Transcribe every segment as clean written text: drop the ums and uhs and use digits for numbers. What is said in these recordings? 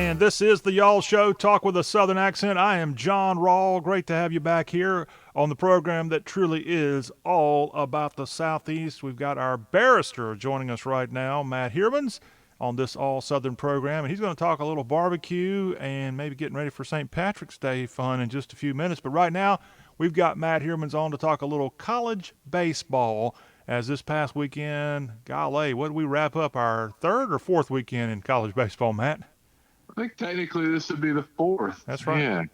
And this is the Y'all Show, Talk with a Southern Accent. I am John Rawl. Great to have you back here on the program that truly is all about the Southeast. We've got our barrister joining us right now, Matt Heermans, on this all Southern program. And he's going to talk a little barbecue and maybe getting ready for St. Patrick's Day fun in just a few minutes. But right now, we've got Matt Heermans on to talk a little college baseball. As this past weekend, golly, what did we wrap up, our third or fourth weekend in college baseball, Matt? I think technically this would be the fourth. That's right.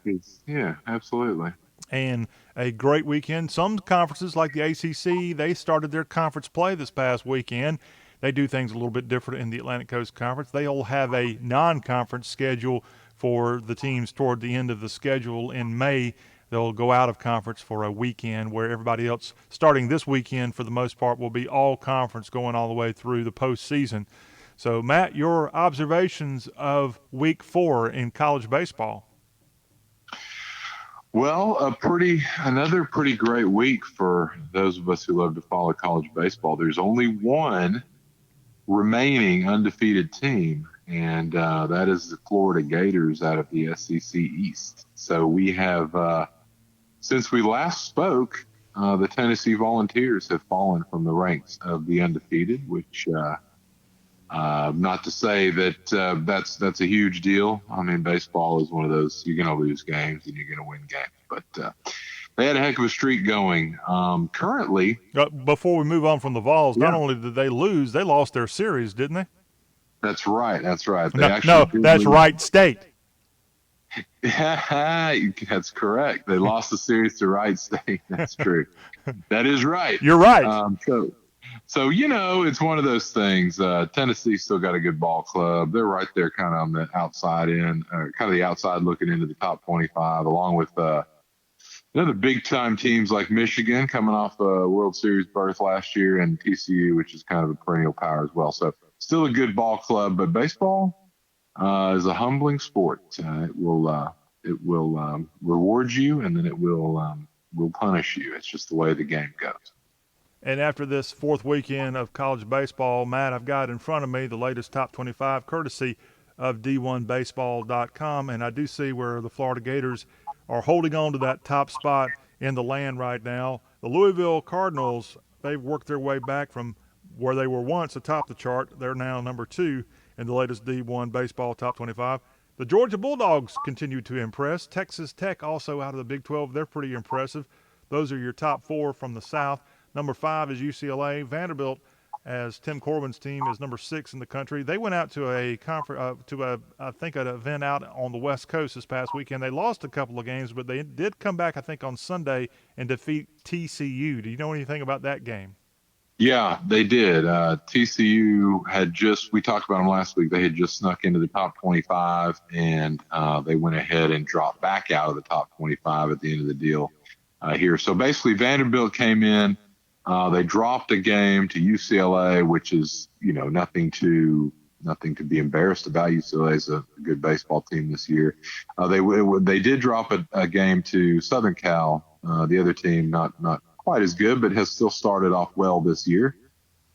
Yeah, absolutely. And a great weekend. Some conferences like the ACC, they started their conference play this past weekend. They do things a little bit different in the Atlantic Coast Conference. They'll have a non-conference schedule for the teams toward the end of the schedule in May. They'll go out of conference for a weekend where everybody else, starting this weekend for the most part, will be all conference going all the way through the postseason. So, Matt, your observations of week 4 in college baseball. Well, another pretty great week for those of us who love to follow college baseball. There's only one remaining undefeated team, and that is the Florida Gators out of the SEC East. So we have, since we last spoke, the Tennessee Volunteers have fallen from the ranks of the undefeated, which not to say that that's a huge deal. I mean, baseball is one of those, you're going to lose games and you're going to win games. But they had a heck of a streak going. Currently, before we move on from the Vols, yeah. Not only did they lose, they lost their series, didn't they? That's right. That's Wright State. That's correct. They lost the series to Wright State. That's true. That is right. You're right. So, it's one of those things. Tennessee's still got a good ball club. They're right there kind of on the outside end, kind of the outside looking into the top 25, along with the big-time teams like Michigan coming off a World Series berth last year, and TCU, which is kind of a perennial power as well. So still a good ball club, but baseball is a humbling sport. It will reward you, and then it will punish you. It's just the way the game goes. And after this fourth weekend of college baseball, Matt, I've got in front of me the latest top 25, courtesy of D1Baseball.com, and I do see where the Florida Gators are holding on to that top spot in the land right now. The Louisville Cardinals, they've worked their way back from where they were once atop the chart. They're now number 2 in the latest D1 Baseball top 25. The Georgia Bulldogs continue to impress. Texas Tech also out of the Big 12. They're pretty impressive. Those are your top 4 from the South. Number 5 is UCLA. Vanderbilt, as Tim Corbin's team, is number 6 in the country. They went out to an event out on the West Coast this past weekend. They lost a couple of games, but they did come back, I think, on Sunday and defeat TCU. Do you know anything about that game? Yeah, they did. TCU we talked about them last week. They had just snuck into the top 25, and they went ahead and dropped back out of the top 25 at the end of the deal here. So basically, Vanderbilt came in. They dropped a game to UCLA, which is, nothing to be embarrassed about. UCLA is a good baseball team this year. They did drop a game to Southern Cal, the other team, not quite as good, but has still started off well this year.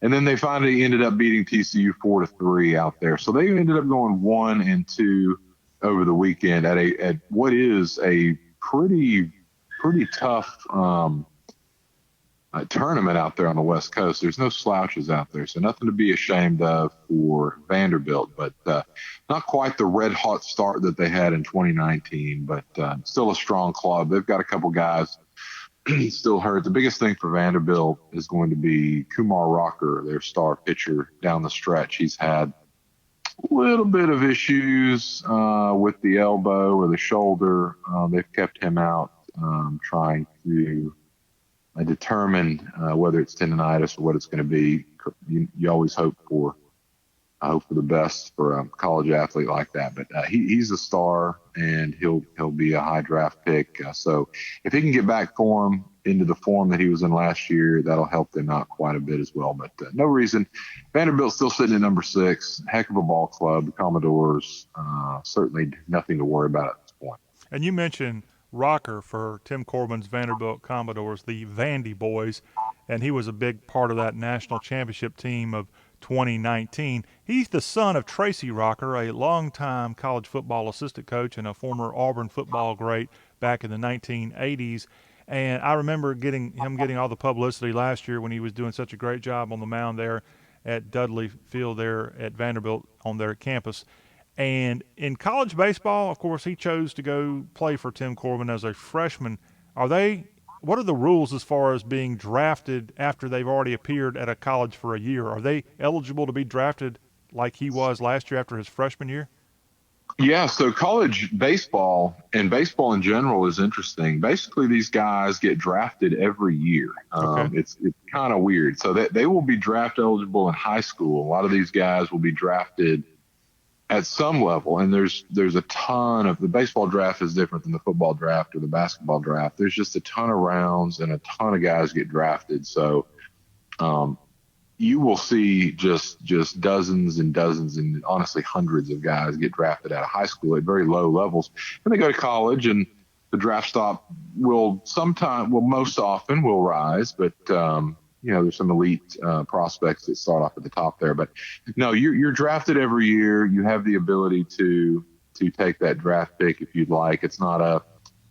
And then they finally ended up beating TCU 4-3 out there. So they ended up going 1-2 over the weekend at what is a pretty tough tournament out there on the West Coast. There's no slouches out there, so nothing to be ashamed of for Vanderbilt, but not quite the red hot start that they had in 2019, but still a strong club. They've got a couple guys still hurt. The biggest thing for Vanderbilt is going to be Kumar Rocker, their star pitcher down the stretch. He's had a little bit of issues with the elbow or the shoulder. They've kept him out, trying to determine whether it's tendonitis or what it's going to be. You always hope for the best for a college athlete like that. But he's a star, and he'll be a high draft pick. So if he can get back into the form that he was in last year, that'll help them out quite a bit as well. But no reason. Vanderbilt's still sitting at number 6. Heck of a ball club. The Commodores, certainly nothing to worry about at this point. And you mentioned Rocker for Tim Corbin's Vanderbilt Commodores, the Vandy boys. and he was a big part of that national championship team of 2019. He's the son of Tracy Rocker, a longtime college football assistant coach and a former Auburn football great back in the 1980s. And I remember getting all the publicity last year when he was doing such a great job on the mound there at Dudley Field there at Vanderbilt on their campus. And in college baseball, of course, he chose to go play for Tim Corbin as a freshman. Are they? What are the rules as far as being drafted after they've already appeared at a college for a year? Are they eligible to be drafted like he was last year after his freshman year? Yeah, so college baseball and baseball in general is interesting. Basically, these guys get drafted every year. Okay. It's kind of weird. So that they will be draft eligible in high school. A lot of these guys will be drafted at some level, and there's a ton of the baseball draft is different than the football draft or the basketball draft. There's just a ton of rounds and a ton of guys get drafted. So um, you will see just dozens and dozens and honestly hundreds of guys get drafted out of high school at very low levels, and they go to college, and the draft stock most often will rise, but there's some elite prospects that start off at the top there. But no, you're drafted every year. You have the ability to take that draft pick if you'd like. It's not a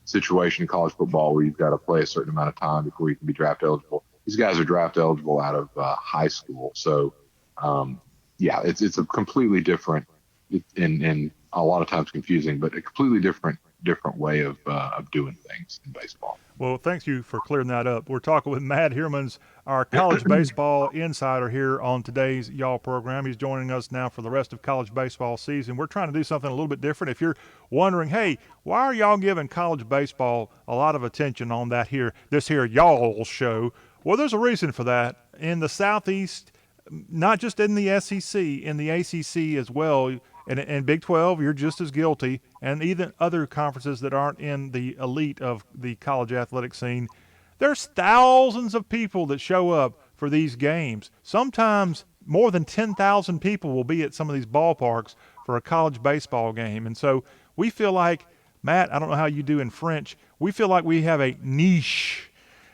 situation in college football where you've got to play a certain amount of time before you can be draft eligible. These guys are draft eligible out of high school. So, it's a completely different and a lot of times confusing, but a completely different way of doing things in baseball. Well, thank you for clearing that up. We're talking with Matt Heermans, our college baseball insider here on today's Y'all program. He's joining us now for the rest of college baseball season. We're trying to do something a little bit different. If you're wondering, hey, why are y'all giving college baseball a lot of attention on this here Y'all show? Well, there's a reason for that. In the Southeast, not just in the SEC, in the ACC as well, and Big 12, you're just as guilty, and even other conferences that aren't in the elite of the college athletic scene. There's thousands of people that show up for these games. Sometimes more than 10,000 people will be at some of these ballparks for a college baseball game. And so we feel like, Matt, I don't know how you do in French, we feel like we have a niche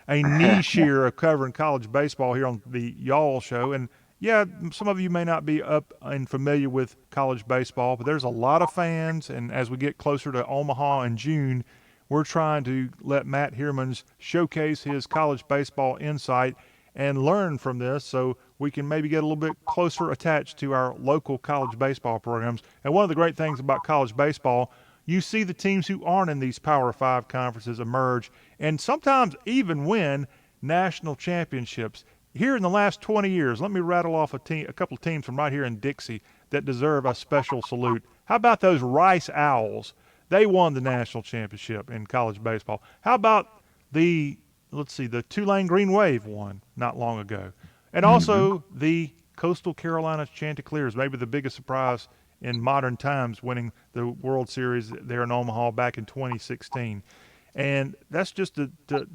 here of covering college baseball here on the Y'all show. And yeah, some of you may not be up and familiar with college baseball, but there's a lot of fans. And as we get closer to Omaha in June, we're trying to let Matt Heermans showcase his college baseball insight and learn from this so we can maybe get a little bit closer attached to our local college baseball programs. And one of the great things about college baseball, you see the teams who aren't in these Power 5 conferences emerge and sometimes even win national championships. Here in the last 20 years, let me rattle off a couple of teams from right here in Dixie that deserve a special salute. How about those Rice Owls? They won the national championship in college baseball. How about the Tulane Green Wave won not long ago. And also the Coastal Carolina Chanticleers, maybe the biggest surprise in modern times, winning the World Series there in Omaha back in 2016. And that's just to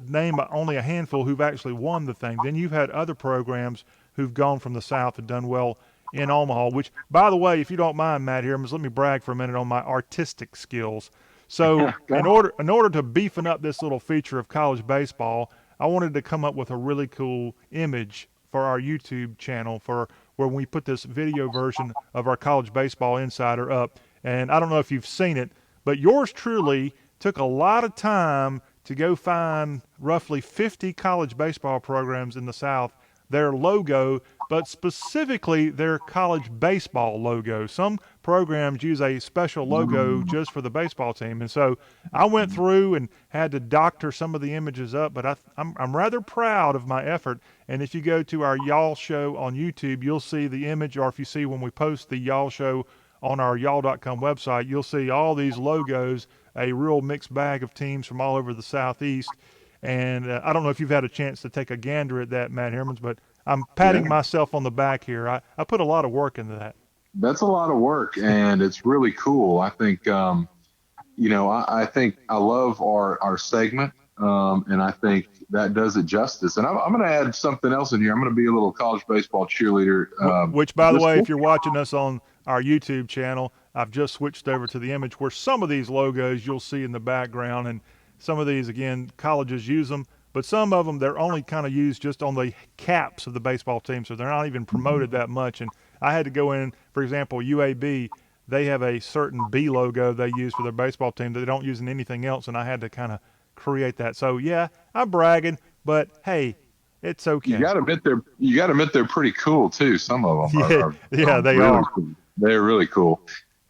name only a handful who've actually won the thing. Then you've had other programs who've gone from the South and done well in Omaha, which, by the way, if you don't mind, Matt Heermans, let me brag for a minute on my artistic skills. So in order to beefing up this little feature of college baseball, I wanted to come up with a really cool image for our YouTube channel for where we put this video version of our college baseball insider up. And I don't know if you've seen it, but yours truly took a lot of time to go find roughly 50 college baseball programs in the South, their logo, but specifically their college baseball logo. Some programs use a special logo just for the baseball team. And so I went through and had to doctor some of the images up, but I'm rather proud of my effort. And if you go to our Y'all show on YouTube, you'll see the image, or if you see when we post the Y'all show on our y'all.com website, you'll see all these logos, a real mixed bag of teams from all over the Southeast. And I don't know if you've had a chance to take a gander at that, Matt Heermans, but I'm patting myself on the back here. I put a lot of work into that. That's a lot of work, and it's really cool. I think, I think I love our segment, and I think that does it justice. And I'm going to add something else in here. I'm going to be a little college baseball cheerleader. Which, by the way, if you're watching us on our YouTube channel, I've just switched over to the image where some of these logos you'll see in the background, and some of these, again, colleges use them, But some of them, they're only kind of used just on the caps of the baseball team, so they're not even promoted that much. And I had to go in, for example, UAB, they have a certain B logo they use for their baseball team that they don't use in anything else, and I had to kind of create that. So, yeah, I'm bragging, but hey, it's You okay. got to admit they're pretty cool too. Some of them Yeah, are yeah, they really are. cool. They're really cool.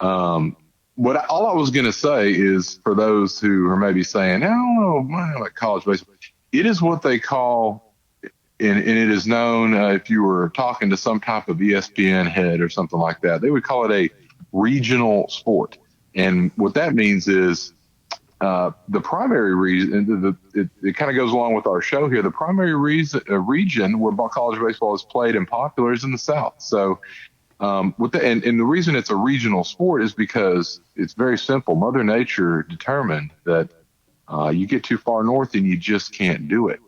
All I was going to say is for those who are maybe saying, "I don't know, man, like college baseball," it is what they call, and it is known if you were talking to some type of ESPN head or something like that, they would call it a regional sport. And what that means is the primary reason, it kind of goes along with our show here. The primary region where college baseball is played and popular is in the South. So, and the reason it's a regional sport is because it's very simple. Mother Nature determined that you get too far north and you just can't do it.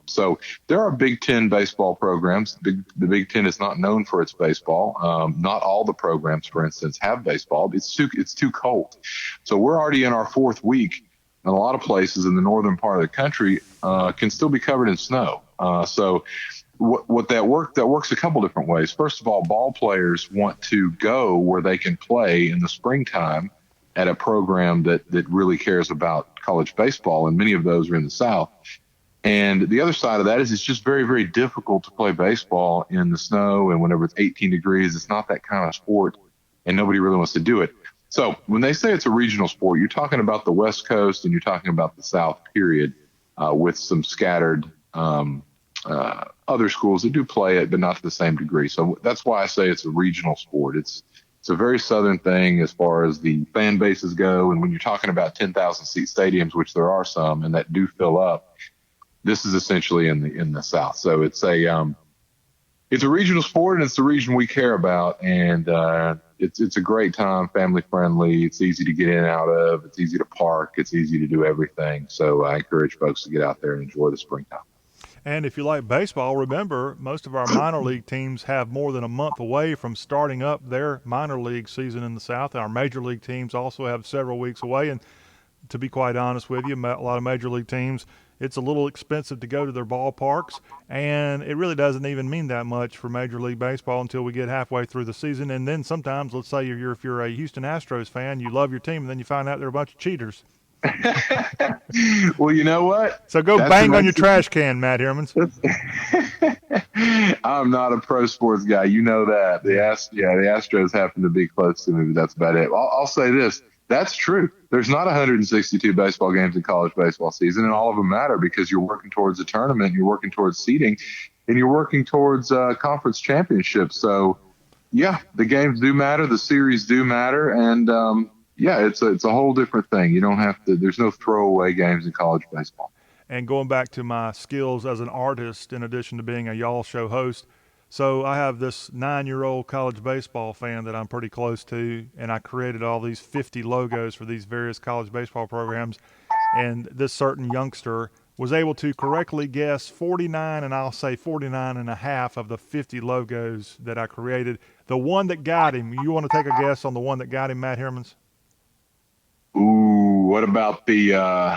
So there are Big Ten baseball programs. The Big Ten is not known for its baseball. Not all the programs, for instance, have baseball. It's too cold. So we're already in our fourth week. And a lot of places in the northern part of the country can still be covered in snow. So what that works a couple different ways. First of all, ball players want to go where they can play in the springtime at a program that really cares about college baseball, and many of those are in the South. And the other side of that is it's just very, very difficult to play baseball in the snow, and whenever it's 18 degrees, it's not that kind of sport, and nobody really wants to do it. So when they say it's a regional sport, you're talking about the West Coast and you're talking about the South, period, with some scattered other schools that do play it, but not to the same degree. So that's why I say it's a regional sport. It's a very southern thing as far as the fan bases go. And when you're talking about 10,000 seat stadiums, which there are some and that do fill up, this is essentially in the South. So it's a regional sport, and it's the region we care about. And it's a great time, family friendly. It's easy to get in and out of. It's easy to park. It's easy to do everything. So I encourage folks to get out there and enjoy the springtime. And if you like baseball, remember most of our minor league teams have more than a month away from starting up their minor league season in the South. Our major league teams also have several weeks away. And to be quite honest with you, a lot of major league teams, it's a little expensive to go to their ballparks, and it really doesn't even mean that much for Major League Baseball until we get halfway through the season. And then sometimes, let's say if you're a Houston Astros fan, you love your team, and then you find out they're a bunch of cheaters. Well, you know what? So go bang on your trash can, Matt Heermans. I'm not a pro sports guy. You know that. The Astros happen to be close to me, but that's about it. I'll say this. That's true. There's not 162 baseball games in college baseball season, and all of them matter because you're working towards a tournament, you're working towards seeding, and you're working towards conference championships. So, yeah, the games do matter. The series do matter. And, it's a whole different thing. You don't have to – there's no throwaway games in college baseball. And going back to my skills as an artist, in addition to being a Y'all Show host, so I have this 9-year-old college baseball fan that I'm pretty close to, and I created all these 50 logos for these various college baseball programs. And this certain youngster was able to correctly guess 49, and I'll say 49 and a half of the 50 logos that I created. The one that got him, you want to take a guess on the one that got him, Matt Heermans? Ooh, what about the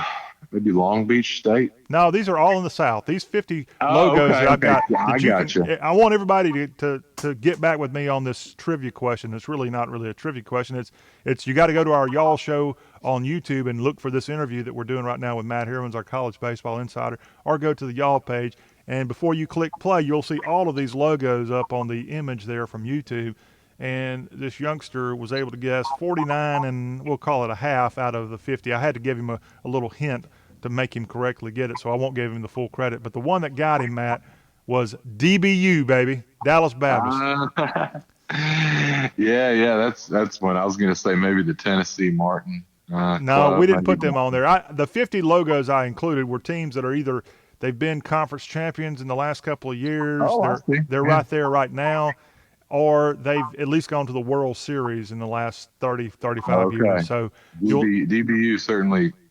maybe Long Beach State? No, these are all in the South. These 50 logos that I've got. Yeah, I got you. I want everybody to get back with me on this trivia question. It's really not really a trivia question. It's you got to go to our Y'all Show on YouTube and look for this interview that we're doing right now with Matt Heermans, our college baseball insider, or go to the Y'all page. And before you click play, you'll see all of these logos up on the image there from YouTube. And this youngster was able to guess 49 and we'll call it a half out of the 50. I had to give him a little hint to make him correctly get it, so I won't give him the full credit. But the one that got him, Matt, was DBU, baby, Dallas Baptist. That's one. I was going to say maybe the Tennessee Martin. No, we didn't put them on there. The 50 logos I included were teams that are either they've been conference champions in the last couple of years. They're right there right now. Or they've at least gone to the World Series in the last 35 years. So DBU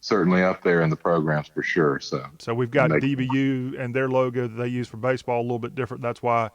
certainly up there in the programs for sure. So we've got DBU and their logo that they use for baseball a little bit different. That's why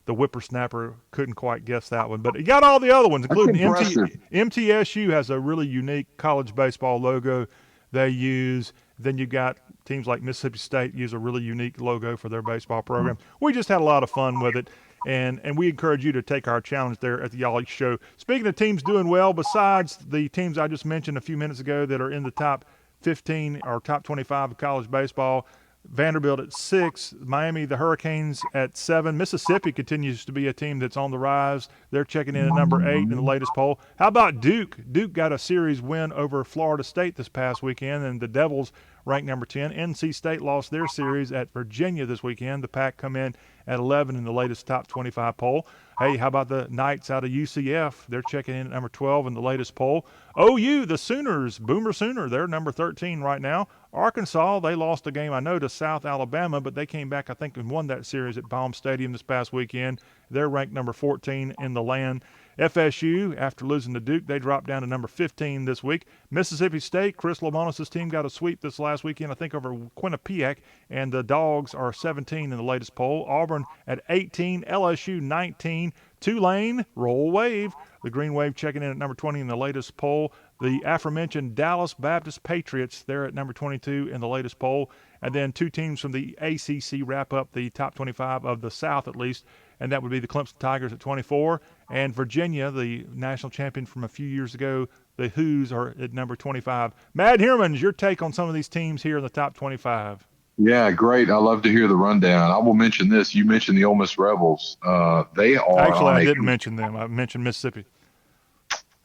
the whippersnapper couldn't quite guess that one. But he got all the other ones, including MTSU has a really unique college baseball logo they use. Then you got teams like Mississippi State use a really unique logo for their baseball program. We just had a lot of fun with it, and we encourage you to take our challenge there at the Y'all Show. Speaking of teams doing well, besides the teams I just mentioned a few minutes ago that are in the top 15 or top 25 of college baseball, Vanderbilt at 6, Miami, the Hurricanes at 7. Mississippi continues to be a team that's on the rise. They're checking in at number 8 in the latest poll. How about Duke? Duke got a series win over Florida State this past weekend, and the Devils ranked number 10. NC State lost their series at Virginia this weekend. The Pack come in at 11 in the latest top 25 poll. Hey, how about the Knights out of UCF? They're checking in at number 12 in the latest poll. OU, the Sooners, Boomer Sooner, they're number 13 right now. Arkansas, they lost a game, I know, to South Alabama, but they came back, I think, and won that series at Baum Stadium this past weekend. They're ranked number 14 in the land. FSU, after losing to Duke, they dropped down to number 15 this week. Mississippi State, Chris Lamonis' team got a sweep this last weekend, I think, over Quinnipiac, and the Dogs are 17 in the latest poll. Auburn at 18, LSU 19. Tulane, roll wave. The Green Wave checking in at number 20 in the latest poll. The aforementioned Dallas Baptist Patriots, they're at number 22 in the latest poll. And then two teams from the ACC wrap up the top 25 of the South, at least, and that would be the Clemson Tigers at 24. And Virginia, the national champion from a few years ago, the Hoos are at number 25. Mad Heermans, your take on some of these teams here in the top 25. Yeah, great. I love to hear the rundown. I will mention this. You mentioned the Ole Miss Rebels. They are actually, I didn't mention them. I mentioned Mississippi.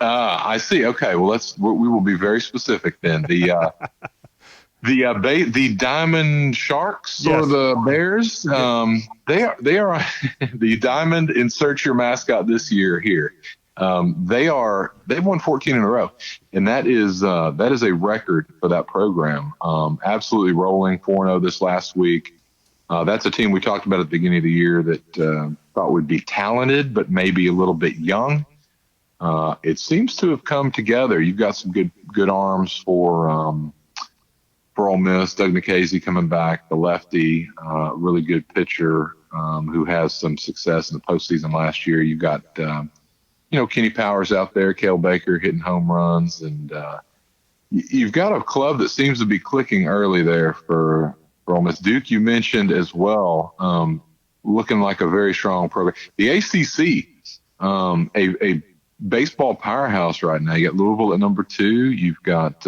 I see. Okay, well, we will be very specific then. The Diamond Sharks, or the Bears. They are the Diamond. Insert your mascot this year here. They've won 14 in a row, and that is a record for that program. Absolutely rolling 4-0 this last week. That's a team we talked about at the beginning of the year that thought would be talented, but maybe a little bit young. It seems to have come together. You've got some good arms for Ole Miss. Doug Nikhazy coming back, the lefty, really good pitcher who has some success in the postseason last year. You've got Kenny Powers out there, Cale Baker hitting home runs, and you've got a club that seems to be clicking early there for Ole Miss. Duke, you mentioned as well, looking like a very strong program. The ACC, a baseball powerhouse right now. You got Louisville at number 2. You've got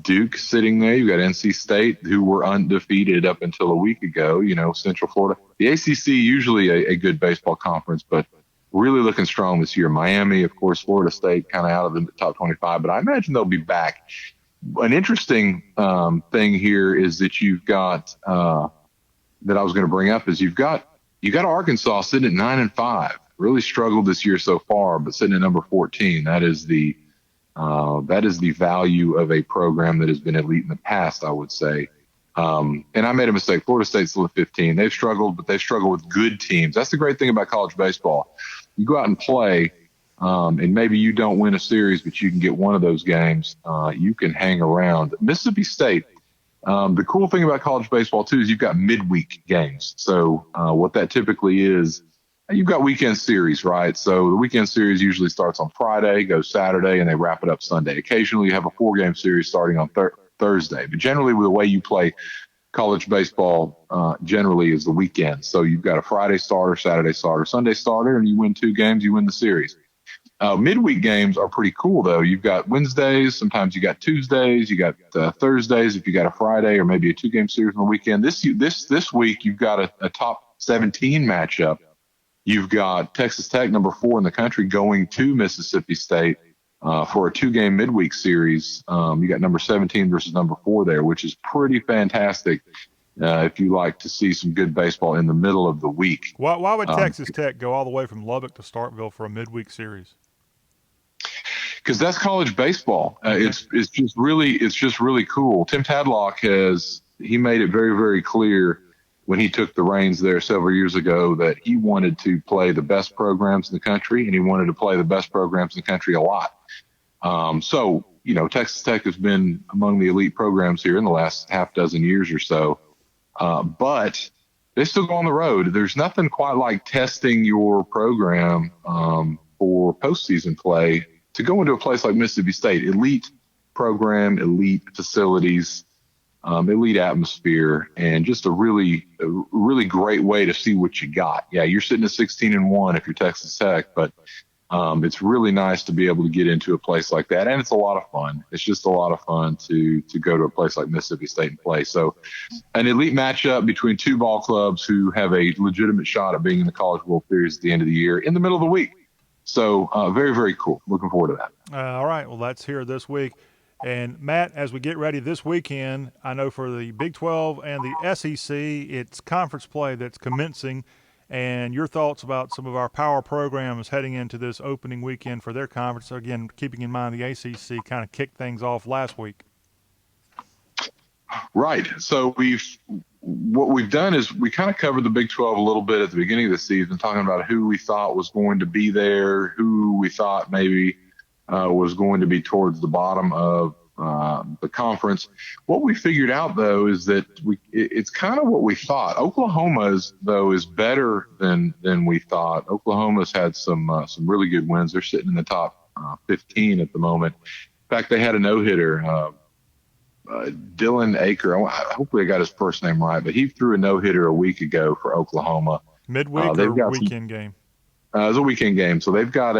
Duke sitting there. You've got NC State, who were undefeated up until a week ago, Central Florida. The ACC, usually a good baseball conference, but really looking strong this year. Miami, of course, Florida State kind of out of the top 25, but I imagine they'll be back. An interesting thing here is that you've got that I was going to bring up is you got Arkansas sitting at 9-5. Really struggled this year so far, but sitting at number 14. That is the value of a program that has been elite in the past, I would say. And I made a mistake. Florida State's still at 15. They've struggled, but they've struggled with good teams. That's the great thing about college baseball. You go out and play, and maybe you don't win a series, but you can get one of those games. You can hang around. Mississippi State, the cool thing about college baseball, too, is you've got midweek games. So what that typically is, you've got weekend series, right? So the weekend series usually starts on Friday, goes Saturday, and they wrap it up Sunday. Occasionally you have a 4-game series starting on Thursday. But generally, the way you play college baseball generally is the weekend. So you've got a Friday starter, Saturday starter, Sunday starter, and you win 2 games, you win the series. Midweek games are pretty cool, though. You've got Wednesdays, sometimes you got Tuesdays, you got Thursdays if you got a Friday or maybe a 2-game series on the weekend. This week you've got a top 17 matchup. You've got Texas Tech, number 4 in the country, going to Mississippi State for a 2-game midweek series. You got number 17 versus number 4 there, which is pretty fantastic if you like to see some good baseball in the middle of the week. Why would Texas Tech go all the way from Lubbock to Starkville for a midweek series? Because that's college baseball. It's just really cool. Tim Tadlock he made it very, very clear when he took the reins there several years ago that he wanted to play the best programs in the country, and he wanted to play the best programs in the country a lot. So Texas Tech has been among the elite programs here in the last half dozen years or so. But they still go on the road. There's nothing quite like testing your program for postseason play to go into a place like Mississippi State. Elite program, elite facilities. elite atmosphere, and just a really great way to see what you got. Yeah, you're sitting at 16-1 if you're Texas Tech, but it's really nice to be able to get into a place like that, and it's a lot of fun. It's just a lot of fun to go to a place like Mississippi State and play. So, an elite matchup between two ball clubs who have a legitimate shot at being in the College World Series at the end of the year in the middle of the week. So, very, very cool. Looking forward to that. All right. Well, that's here this week. And Matt, as we get ready this weekend, I know for the Big 12 and the SEC, it's conference play that's commencing. And your thoughts about some of our power programs heading into this opening weekend for their conference. Again, keeping in mind the ACC kind of kicked things off last week. Right. So what we've done is we kind of covered the Big 12 a little bit at the beginning of the season, talking about who we thought was going to be there, who we thought maybe was going to be towards the bottom of the conference. What we figured out, though, is that it's kind of what we thought. Oklahoma's, though, is better than we thought. Oklahoma's had some really good wins. They're sitting in the top 15 at the moment. In fact, they had a no-hitter. Dylan Aker, hopefully I got his first name right, but he threw a no-hitter a week ago for Oklahoma. Midweek or weekend game? It was a weekend game. So they've got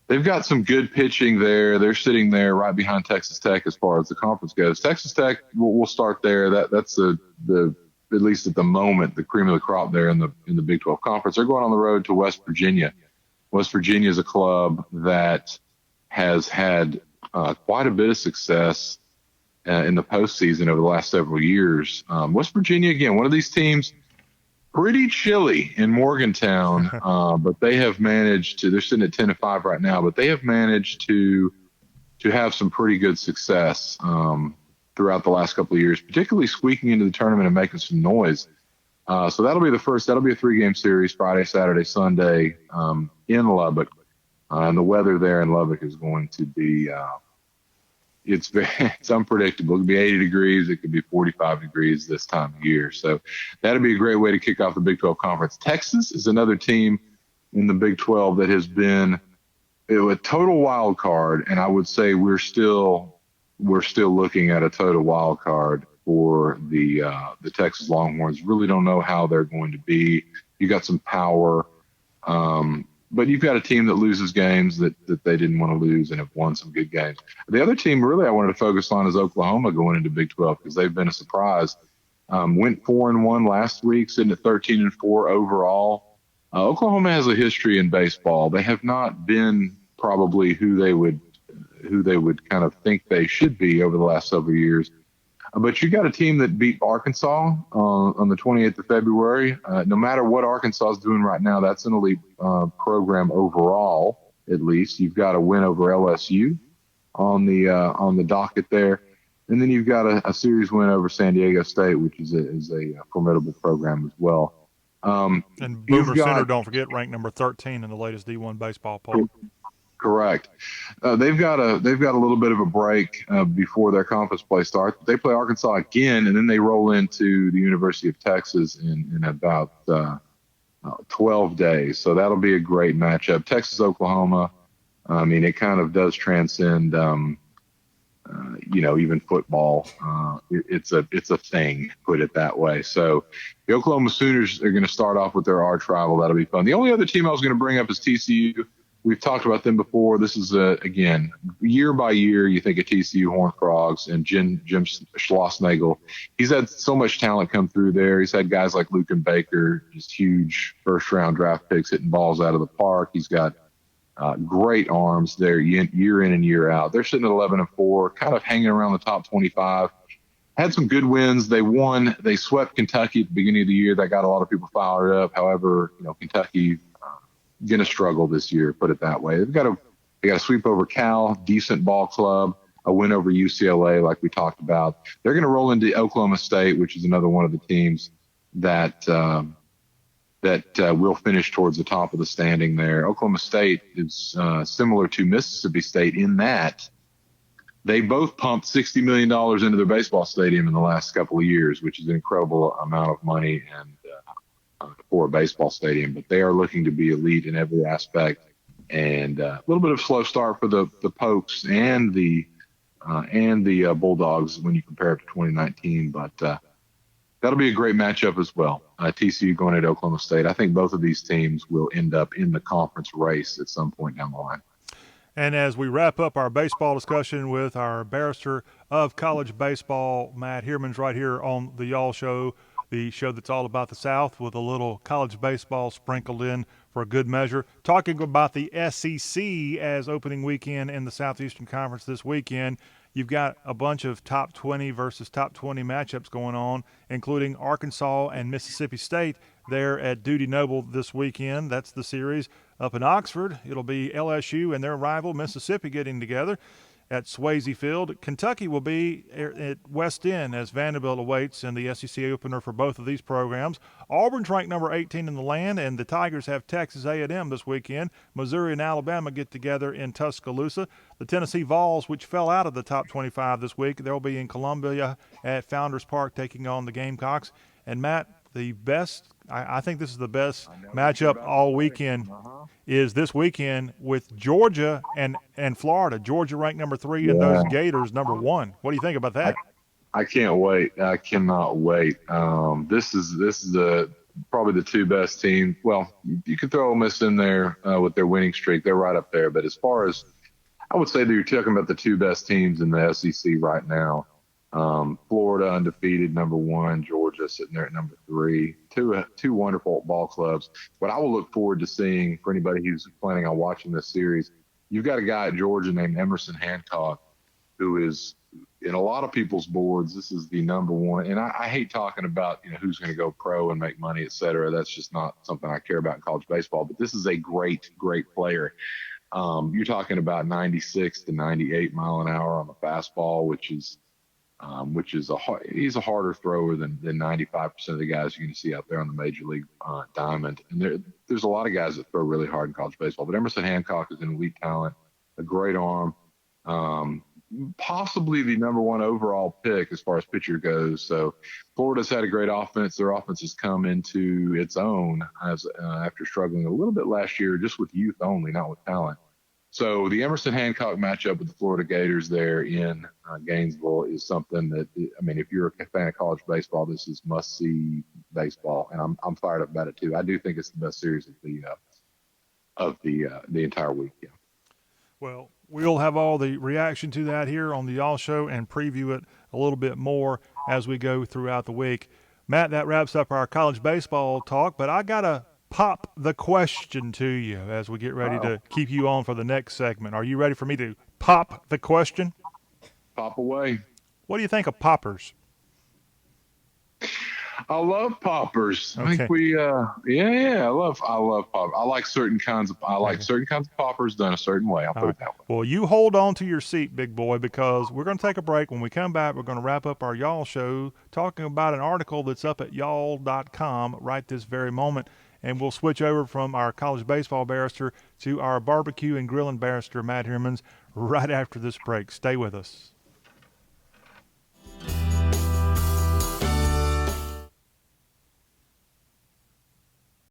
they've got some good pitching there. They're sitting there right behind Texas Tech as far as the conference goes. Texas Tech, we'll start there. That's the at least at the moment, the cream of the crop there in the Big 12 conference. They're going on the road to West Virginia. West Virginia is a club that has had quite a bit of success in the postseason over the last several years. West Virginia, again, one of these teams, pretty chilly in Morgantown, but they have managed to. They're sitting at 10-5 right now, but they have managed to have some pretty good success throughout the last couple of years, particularly squeaking into the tournament and making some noise. So that'll be a 3-game series: Friday, Saturday, Sunday in Lubbock, and the weather there in Lubbock is going to be. It's unpredictable. It could be 80 degrees. It could be 45 degrees this time of year. So that'd be a great way to kick off the Big 12 conference. Texas is another team in the Big 12 that has been a total wild card. And I would say we're still looking at a total wild card for the Texas Longhorns. Really don't know how they're going to be. You got some power. But you've got a team that loses games that they didn't want to lose and have won some good games. The other team really I wanted to focus on is Oklahoma going into Big 12 because they've been a surprise. Went 4-1 last week, sitting at 13-4 overall. Oklahoma has a history in baseball. They have not been probably who they would kind of think they should be over the last several years. But you got a team that beat Arkansas on the 28th of February. No matter what Arkansas is doing right now, that's an elite program overall. At least you've got a win over LSU on the docket there, and then you've got a series win over San Diego State, which is a formidable program as well. And Boomer Center, don't forget, ranked number 13 in the latest D1 baseball poll. Correct. They've got a little bit of a break before their conference play starts. They play Arkansas again, and then they roll into the University of Texas in about 12 days. So that'll be a great matchup. Texas, Oklahoma. I mean, it kind of does transcend, even football. It's a thing, put it that way. So the Oklahoma Sooners are going to start off with their arch rival. That'll be fun. The only other team I was going to bring up is TCU. We've talked about them before. This is, again, year by year, you think of TCU Horned Frogs and Jim Schlossnagle. He's had so much talent come through there. He's had guys like Luke and Baker, just huge first-round draft picks hitting balls out of the park. He's got great arms there year in and year out. They're sitting at 11-4, kind of hanging around the top 25. Had some good wins. They won. They swept Kentucky at the beginning of the year. That got a lot of people fired up. However, Kentucky going to struggle this year, put it that way. They got a sweep over Cal, decent ball club, a win over UCLA, like we talked about. They're going to roll into Oklahoma State, which is another one of the teams that will finish towards the top of the standing there. Oklahoma State is similar to Mississippi State in that they both pumped $60 million into their baseball stadium in the last couple of years, which is an incredible amount of money and for a baseball stadium. But they are looking to be elite in every aspect. And a little bit of slow start for the Pokes and the and the Bulldogs when you compare it to 2019. But that'll be a great matchup as well. TCU going at Oklahoma State. I think both of these teams will end up in the conference race at some point down the line. And as we wrap up our baseball discussion with our barrister of college baseball, Matt Heermans, right here on the Y'all Show, the show that's all about the South with a little college baseball sprinkled in for a good measure. Talking about the SEC as opening weekend in the Southeastern Conference this weekend. You've got a bunch of top 20 versus top 20 matchups going on, including Arkansas and Mississippi State there at Dudy Noble this weekend. That's the series. Up in Oxford, it'll be LSU and their rival Mississippi getting together at Swayze Field. Kentucky will be at West End as Vanderbilt awaits in the SEC opener for both of these programs. Auburn's ranked number 18 in the land, and the Tigers have Texas A&M this weekend. Missouri and Alabama get together in Tuscaloosa. The Tennessee Vols, which fell out of the top 25 this week, they'll be in Columbia at Founders Park taking on the Gamecocks. And Matt, the best, I think this is the best matchup all weekend, is this weekend with Georgia and Florida. Georgia ranked number 3 and those Gators number 1. What do you think about that? I can't wait. I cannot wait. This is probably the two best teams. Well, you could throw Ole Miss in there with their winning streak. They're right up there. But as far as I would say that you're talking about the two best teams in the SEC right now. Florida undefeated, number 1. Georgia sitting there at number 3. Two wonderful ball clubs. What I will look forward to seeing for anybody who's planning on watching this series, you've got a guy at Georgia named Emerson Hancock, who is in a lot of people's boards. This is the number 1. And I hate talking about who's going to go pro and make money, et cetera. That's just not something I care about in college baseball. But this is a great player. You're talking about 96 to 98 mile an hour on the fastball, which is he's a harder thrower than 95% of the guys you're going to see out there on the major league diamond. And there's a lot of guys that throw really hard in college baseball, but Emerson Hancock is an elite talent, a great arm, possibly the number 1 overall pick as far as pitcher goes. So Florida's had a great offense. Their offense has come into its own after struggling a little bit last year, just with youth only, not with talent. So the Emerson Hancock matchup with the Florida Gators there in Gainesville is something that, I mean, if you're a fan of college baseball, this is must-see baseball, and I'm fired up about it too. I do think it's the best series of the entire week. Yeah. Well, we'll have all the reaction to that here on the Y'all Show and preview it a little bit more as we go throughout the week. Matt, that wraps up our college baseball talk, but I got to pop the question to you as we get ready to keep you on for the next segment. Are you ready for me to pop the question? Pop away. What do you think of poppers? I love poppers. Okay. I think I love poppers. I like certain kinds of poppers done a certain way. I'll put it that way. Well, you hold on to your seat, big boy, because we're going to take a break. When we come back, we're going to wrap up our Y'all Show talking about an article that's up at y'all.com right this very moment. And we'll switch over from our college baseball barrister to our barbecue and grilling barrister, Matt Heermans, right after this break. Stay with us.